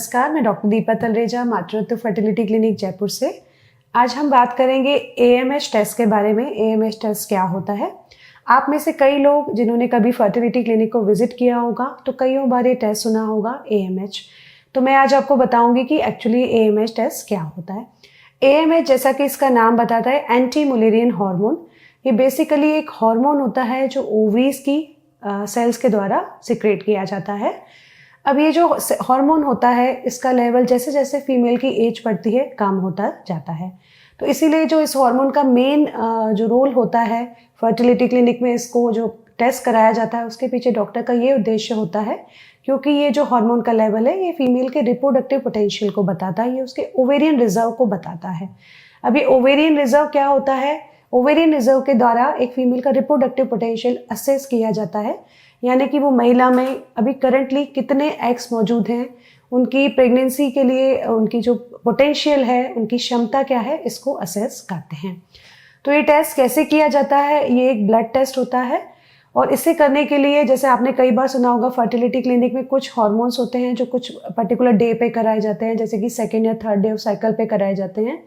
नमस्कार, मैं डॉक्टर दीपा तलरेजा, मातृत्व फर्टिलिटी क्लिनिक जयपुर से। आज हम बात करेंगे AMH टेस्ट के बारे में। AMH टेस्ट क्या होता है? आप में से कई लोग जिन्होंने कभी फर्टिलिटी क्लिनिक को विजिट किया होगा तो कईयों बार ये टेस्ट सुना होगा AMH। तो मैं आज आपको बताऊंगी कि एक्चुअली AMH टेस्ट क्या होता है। AMH जैसा कि इसका नाम बताता है, एंटी मुलेरियन हार्मोन। ये बेसिकली एक हार्मोन होता है जो ओवरीज की सेल्स के द्वारा सिक्रेट किया जाता है। अब ये जो हार्मोन होता है इसका लेवल जैसे जैसे फीमेल की एज बढ़ती है कम होता जाता है। तो इसीलिए जो इस हार्मोन का मेन जो रोल होता है फर्टिलिटी क्लिनिक में, इसको जो टेस्ट कराया जाता है उसके पीछे डॉक्टर का ये उद्देश्य होता है, क्योंकि ये जो हार्मोन का लेवल है ये फीमेल के रिप्रोडक्टिव पोटेंशियल को बताता है, ये उसके ओवेरियन रिजर्व को बताता है। अब ये ओवेरियन रिजर्व क्या होता है? ओवेरियन रिजर्व के द्वारा एक फीमेल का रिप्रोडक्टिव पोटेंशियल असेस किया जाता है, यानी कि वो महिला में अभी करंटली कितने एग्स मौजूद हैं, उनकी प्रेगनेंसी के लिए उनकी जो पोटेंशियल है, उनकी क्षमता क्या है, इसको असेस करते हैं। तो ये टेस्ट कैसे किया जाता है? ये एक ब्लड टेस्ट होता है और इसे करने के लिए, जैसे आपने कई बार सुना होगा, फर्टिलिटी क्लिनिक में कुछ हार्मोन्स होते हैं जो कुछ पर्टिकुलर डे पे कराए जाते हैं, जैसे कि सेकेंड या थर्ड डे ऑफ साइकिल पे कराए जाते हैं।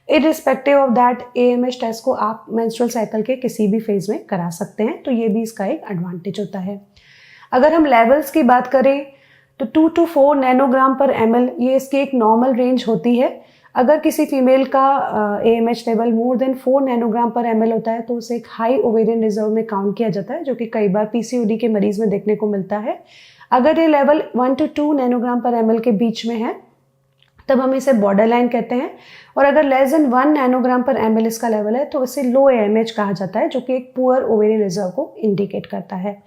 Irrespective of that, AMH test को आप मेंस्ट्रुअल साइकिल के किसी भी फेज में करा सकते हैं, तो ये भी इसका एक एडवांटेज होता है। अगर हम लेवल्स की बात करें तो 2 to 4 नैनोग्राम पर ml ये इसकी एक नॉर्मल रेंज होती है। अगर किसी फीमेल का AMH level more than 4 nanogram पर ml होता है तो उसे एक हाई ओवेरियन रिजर्व में काउंट किया जाता है, जो कि कई बार PCOD के मरीज में देखने को मिलता है। अगर ये लेवल 1 to 2 नैनोग्राम पर ml के बीच में है तब हम इसे बॉर्डर लाइन कहते हैं, और अगर लेस देन 1 नैनोग्राम पर ml इसका लेवल है तो इसे लो AMH कहा जाता है, जो कि एक पुअर ओवेरियन रिजर्व को इंडिकेट करता है।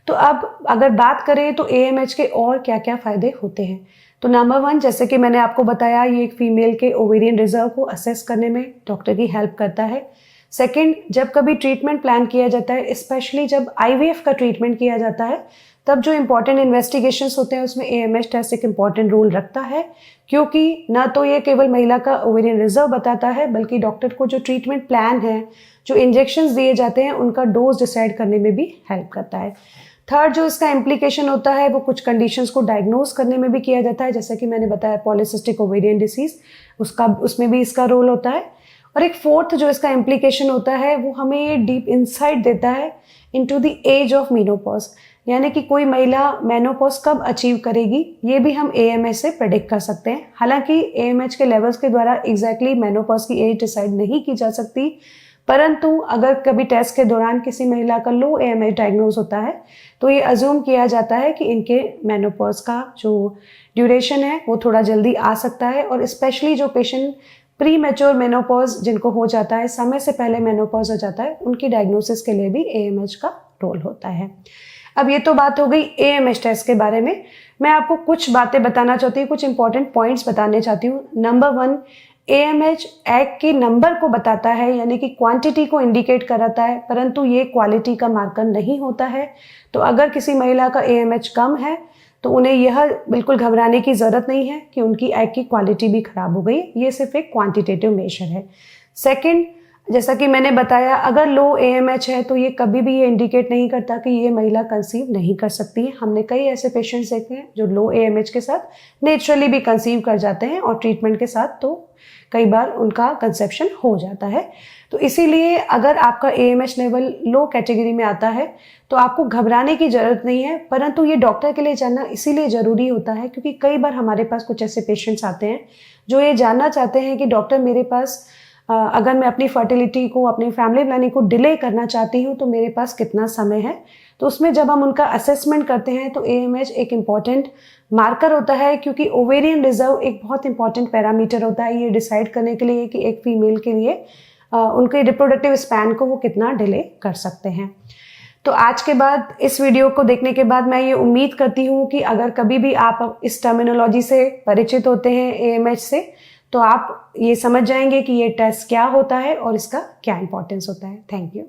तो अब अगर बात करें तो AMH के और क्या क्या फ़ायदे होते हैं, तो नंबर 1, जैसे कि मैंने आपको बताया, ये एक फीमेल के ओवेरियन रिजर्व को असेस करने में डॉक्टर की हेल्प करता है। सेकंड, जब कभी ट्रीटमेंट प्लान किया जाता है, स्पेशली जब IVF का ट्रीटमेंट किया जाता है, तब जो इंपॉर्टेंट इन्वेस्टिगेशंस होते हैं उसमें AMH टेस्ट एक इंपॉर्टेंट रोल रखता है, क्योंकि ना तो ये केवल महिला का ओवेरियन रिजर्व बताता है, बल्कि डॉक्टर को जो ट्रीटमेंट प्लान है, जो इंजेक्शंस दिए जाते हैं, उनका डोज डिसाइड करने में भी हेल्प करता है। थर्ड, जो इसका इम्प्लीकेशन होता है वो कुछ कंडीशंस को डायग्नोज करने में भी किया जाता है, जैसे कि मैंने बताया पॉलीसिस्टिक ओवेरियन डिसीज, उसमें भी इसका रोल होता है। और एक फोर्थ जो इसका इम्प्लीकेशन होता है वो हमें ये डीप इंसाइट देता है into the age of menopause, यानी कि कोई महिला मेनोपॉज कब अचीव करेगी, ये भी हम AMH से प्रेडिक्ट कर सकते हैं। हालांकि AMH के लेवल्स के द्वारा एग्जैक्टली मेनोपॉज की एज डिसाइड नहीं की जा सकती, परंतु अगर कभी टेस्ट के दौरान किसी महिला का लो AMH डायग्नोज होता है तो ये अज्यूम किया जाता है कि इनके मेनोपॉज का जो ड्यूरेशन है वो थोड़ा जल्दी आ सकता है, और स्पेशली जो पेशेंट प्री मैच्योर मेनोपॉज जिनको हो जाता है, समय से पहले मेनोपॉज हो जाता है, उनकी डायग्नोसिस के लिए भी AMH का रोल होता है। अब ये तो बात हो गई AMH टेस्ट के बारे में। मैं आपको कुछ बातें बताना चाहती हूँ, कुछ इंपॉर्टेंट पॉइंट्स बताने चाहती हूँ। नंबर 1, AMH एग के नंबर को बताता है, यानी कि क्वांटिटी को इंडिकेट कराता है, परंतु ये क्वालिटी का मार्कर नहीं होता है। तो अगर किसी महिला का AMH कम है तो उन्हें यह बिल्कुल घबराने की ज़रूरत नहीं है कि उनकी एग की क्वालिटी भी खराब हो गई, ये सिर्फ एक क्वांटिटेटिव मेजर है। सेकंड, जैसा कि मैंने बताया, अगर लो AMH है तो ये कभी भी ये इंडिकेट नहीं करता कि ये महिला कंसीव नहीं कर सकती है। हमने कई ऐसे पेशेंट्स देखे हैं जो लो AMH के साथ नेचुरली भी कंसीव कर जाते हैं, और ट्रीटमेंट के साथ तो कई बार उनका कंसेप्शन हो जाता है। तो इसीलिए अगर आपका AMH लेवल लो कैटेगरी में आता है तो आपको घबराने की ज़रूरत नहीं है, परंतु ये डॉक्टर के लिए जानना इसीलिए ज़रूरी होता है क्योंकि कई बार हमारे पास कुछ ऐसे पेशेंट्स आते हैं जो ये जानना चाहते हैं कि डॉक्टर, मेरे पास अगर मैं अपनी फर्टिलिटी को, अपनी फैमिली प्लानिंग को डिले करना चाहती हूँ तो मेरे पास कितना समय है। तो उसमें जब हम उनका असेसमेंट करते हैं तो AMH एक इम्पॉर्टेंट मार्कर होता है, क्योंकि ओवेरियन रिजर्व एक बहुत इंपॉर्टेंट पैरामीटर होता है ये डिसाइड करने के लिए कि एक फीमेल के लिए उनके रिप्रोडक्टिव स्पैन को वो कितना डिले कर सकते हैं। तो आज के बाद, इस वीडियो को देखने के बाद, मैं ये उम्मीद करती हूँ कि अगर कभी भी आप इस टर्मिनोलॉजी से परिचित होते हैं AMH से, तो आप ये समझ जाएंगे कि ये टेस्ट क्या होता है और इसका क्या इंपॉर्टेंस होता है। Thank you.